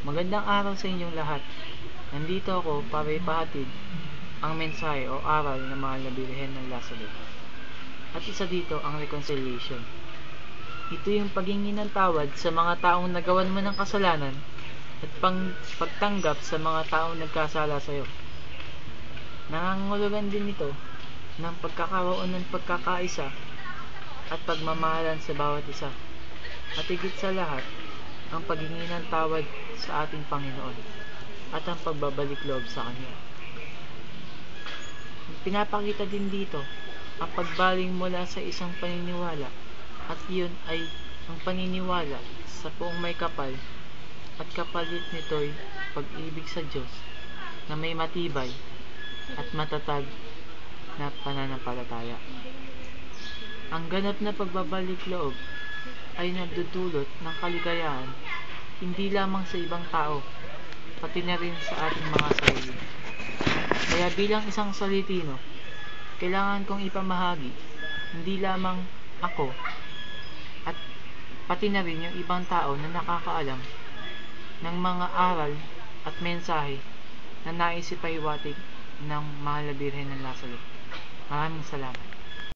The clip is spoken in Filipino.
Magandang araw sa inyong lahat. Nandito ako para ipahatid ang mensahe o aral ng mahal na Birhen ng Lazareth. At isa dito ang reconciliation. Ito yung paghingi ng tawad sa mga taong nagawan mo ng kasalanan at pagtanggap sa mga taong nagkasala sa iyo. Nangangahulugan din ito ng pagkakaroon ng pagkakaisa at pagmamahalan sa bawat isa. At higit sa lahat, ang paghingi ng tawad sa ating Panginoon at ang pagbabalik loob sa Kanya. Pinapakita din dito ang pagbaling mula sa isang paniniwala at iyon ay ang paniniwala sa Poong may kapal at kapalit nito'y pag-ibig sa Diyos na may matibay at matatag na pananampalataya. Ang ganap na pagbabalik loob ay nagdudulot ng kaligayahan hindi lamang sa ibang tao, pati na rin sa ating mga sarili. Kaya bilang isang Salitino, kailangan kong ipamahagi hindi lamang ako at pati na rin yung ibang tao na nakakaalam ng mga aral at mensahe na nais ipahiwatig ng mahal na Birhen ng Lazareth. Maraming salamat.